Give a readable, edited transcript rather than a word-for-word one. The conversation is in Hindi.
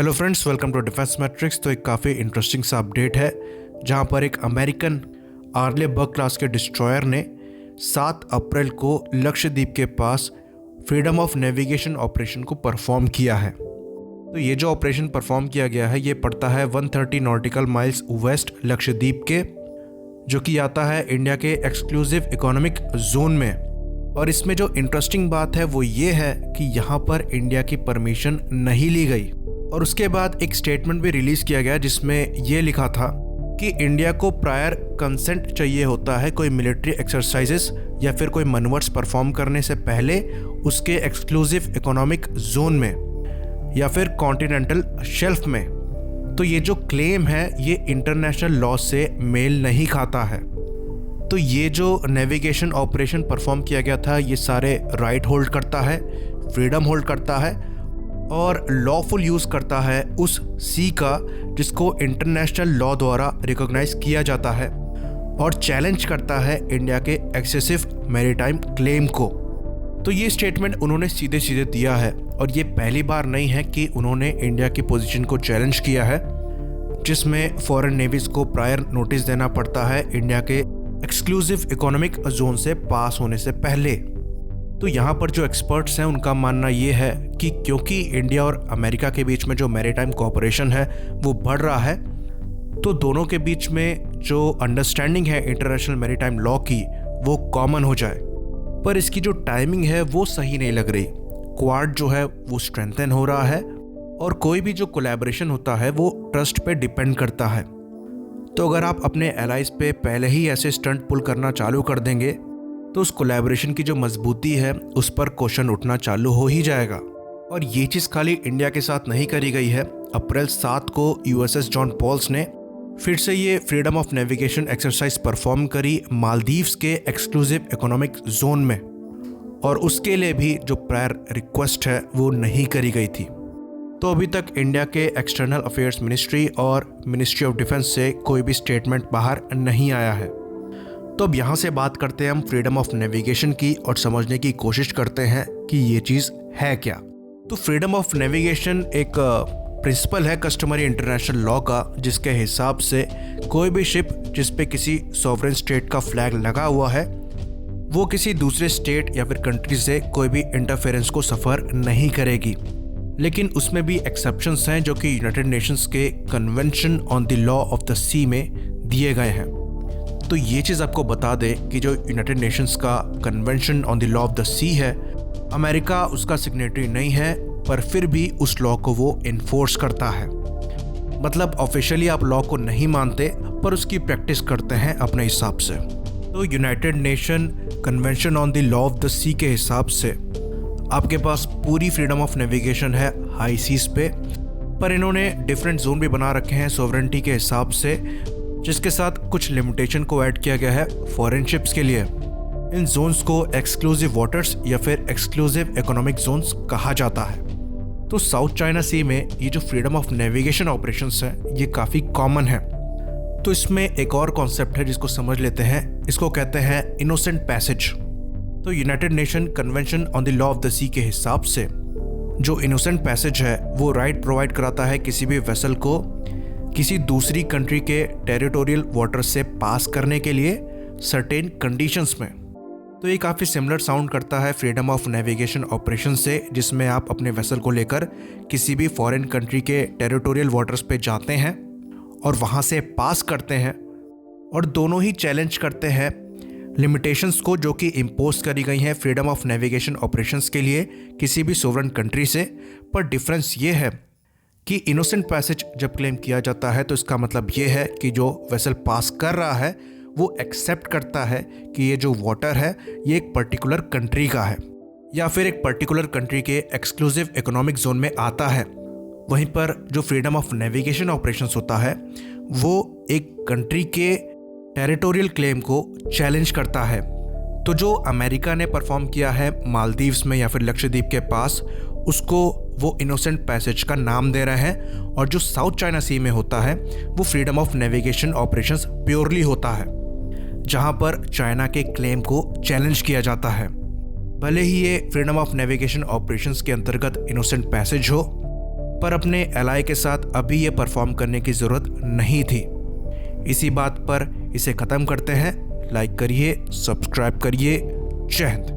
Hello friends, welcome to defence matrix. तो एक काफ़ी इंटरेस्टिंग सा अपडेट है जहां पर एक अमेरिकन आर्ले बग क्लास के डिस्ट्रॉयर ने 7 अप्रैल को लक्षद्वीप के पास फ्रीडम ऑफ नेविगेशन ऑपरेशन को परफॉर्म किया है। तो ये जो ऑपरेशन परफॉर्म किया गया है ये पड़ता है 130 नॉटिकल माइल्स वेस्ट लक्षद्वीप के, जो कि आता है इंडिया के एक्सक्लूसिव इकोनॉमिक जोन में। और इसमें जो इंटरेस्टिंग बात है वो ये है कि यहाँ पर इंडिया की परमिशन नहीं ली गई। और उसके बाद एक स्टेटमेंट भी रिलीज किया गया जिसमें ये लिखा था कि इंडिया को प्रायर कंसेंट चाहिए होता है कोई मिलिट्री एक्सरसाइजेस या फिर कोई मनवर्स परफॉर्म करने से पहले उसके एक्सक्लूसिव इकोनॉमिक जोन में या फिर कॉन्टिनेंटल शेल्फ में। तो ये जो क्लेम है ये इंटरनेशनल लॉ से मेल नहीं खाता है। तो ये जो नेविगेशन ऑपरेशन परफॉर्म किया गया था ये सारे राइट होल्ड करता है, फ्रीडम होल्ड करता है और लॉफुल यूज़ करता है उस सी का जिसको इंटरनेशनल लॉ द्वारा रिकॉग्नाइज किया जाता है और चैलेंज करता है इंडिया के एक्सेसिव मैरीटाइम क्लेम को। तो ये स्टेटमेंट उन्होंने सीधे सीधे दिया है और ये पहली बार नहीं है कि उन्होंने इंडिया की पोजीशन को चैलेंज किया है, जिसमें फॉरेन नेवीज को प्रायर नोटिस देना पड़ता है इंडिया के एक्सक्लूसिव इकोनॉमिक जोन से पास होने से पहले। तो यहाँ पर जो एक्सपर्ट्स हैं उनका मानना ये है कि क्योंकि इंडिया और अमेरिका के बीच में जो मैरीटाइम कोऑपरेशन है वो बढ़ रहा है, तो दोनों के बीच में जो अंडरस्टैंडिंग है इंटरनेशनल मैरीटाइम लॉ की वो कॉमन हो जाए। पर इसकी जो टाइमिंग है वो सही नहीं लग रही। क्वाड जो है वो स्ट्रेंथन हो रहा है और कोई भी जो कोलैबोरेशन होता है वो ट्रस्ट पे डिपेंड करता है। तो अगर आप अपने एलाइज पे पहले ही ऐसे स्टंट पुल करना चालू कर देंगे तो उस कोलैबोरेशन की जो मजबूती है उस पर क्वेश्चन उठना चालू हो ही जाएगा। और ये चीज़ खाली इंडिया के साथ नहीं करी गई है। अप्रैल 7 को यूएसएस जॉन पॉल्स ने फिर से ये freedom of navigation exercise perform करी मालदीव्स के एक्सक्लूसिव इकोनॉमिक जोन में, और उसके लिए भी जो प्रायर रिक्वेस्ट है वो नहीं करी गई थी। तो अभी तक इंडिया के एक्सटर्नल अफेयर्स मिनिस्ट्री और मिनिस्ट्री ऑफ डिफेंस से कोई भी स्टेटमेंट बाहर नहीं आया है। तो अब यहाँ से बात करते हैं हम फ्रीडम ऑफ नेविगेशन की और समझने की कोशिश करते हैं कि ये चीज़ है क्या। तो फ्रीडम ऑफ नेविगेशन एक प्रिंसिपल है कस्टमरी इंटरनेशनल लॉ का, जिसके हिसाब से कोई भी शिप जिस पे किसी सॉवरेन स्टेट का फ्लैग लगा हुआ है वो किसी दूसरे स्टेट या फिर कंट्री से कोई भी इंटरफेरेंस को सफ़र नहीं करेगी। लेकिन उसमें भी एक्सेप्शंस हैं जो कि यूनाइटेड नेशंस के convention on the law of the sea में दिए गए हैं। तो ये चीज़ आपको बता दें कि जो यूनाइटेड नेशंस का convention on the law of the sea है, अमेरिका उसका सिग्नेटरी नहीं है, पर फिर भी उस लॉ को वो इन्फोर्स करता है। मतलब ऑफिशियली आप लॉ को नहीं मानते पर उसकी प्रैक्टिस करते हैं अपने हिसाब से। तो United Nation convention on the law of the sea के हिसाब से आपके पास पूरी फ्रीडम ऑफ नेविगेशन है हाई सीज पे, पर इन्होंने डिफरेंट जोन भी बना रखे हैं सॉवरेनिटी के हिसाब से, जिसके साथ कुछ लिमिटेशन को ऐड किया गया है फॉरेन शिप्स के लिए। इन जोन्स को एक्सक्लूसिव वाटर्स या फिर एक्सक्लूसिव इकोनॉमिक जोन्स कहा जाता है। तो साउथ चाइना सी में ये जो फ्रीडम ऑफ नेविगेशन ऑपरेशंस हैं ये काफ़ी कॉमन है। तो इसमें एक और कॉन्सेप्ट है जिसको समझ लेते हैं, इसको कहते हैं इनोसेंट पैसेज। तो United Nation convention on the law of the sea के हिसाब से जो इनोसेंट पैसेज है वो राइट प्रोवाइड कराता है किसी भी वेसल को किसी दूसरी कंट्री के टेरिटोरियल वाटर से पास करने के लिए सर्टेन कंडीशंस में। तो ये काफ़ी सिमिलर साउंड करता है फ्रीडम ऑफ नेविगेशन ऑपरेशन से, जिसमें आप अपने वेसल को लेकर किसी भी फॉरेन कंट्री के टेरिटोरियल वाटर्स पे जाते हैं और वहाँ से पास करते हैं, और दोनों ही चैलेंज करते हैं लिमिटेशंस को जो कि इम्पोज करी गई हैं फ्रीडम ऑफ नेविगेशन ऑपरेशंस के लिए किसी भी सोवरेन कंट्री से। पर डिफरेंस ये है कि इनोसेंट पैसेज जब क्लेम किया जाता है तो इसका मतलब ये है कि जो वेसल पास कर रहा है वो एक्सेप्ट करता है कि ये जो वाटर है ये एक पर्टिकुलर कंट्री का है या फिर एक पर्टिकुलर कंट्री के एक्सक्लूसिव इकोनॉमिक जोन में आता है। वहीं पर जो फ्रीडम ऑफ नेविगेशन ऑपरेशंस होता है वो एक कंट्री के टेरिटोरियल क्लेम को चैलेंज करता है। तो जो अमेरिका ने परफॉर्म किया है मालदीव्स में या फिर लक्षद्वीप के पास, उसको वो इनोसेंट पैसेज का नाम दे रहे हैं, और जो साउथ चाइना सी में होता है वो freedom of navigation operations purely होता है, जहां पर चाइना के क्लेम को चैलेंज किया जाता है। भले ही ये फ्रीडम ऑफ नेविगेशन ऑपरेशंस के अंतर्गत इनोसेंट पैसेज हो, पर अपने एलाई के साथ अभी ये परफॉर्म करने की ज़रूरत नहीं थी। इसी बात पर इसे ख़त्म करते हैं। लाइक करिए, सब्सक्राइब करिए। जय हिंद।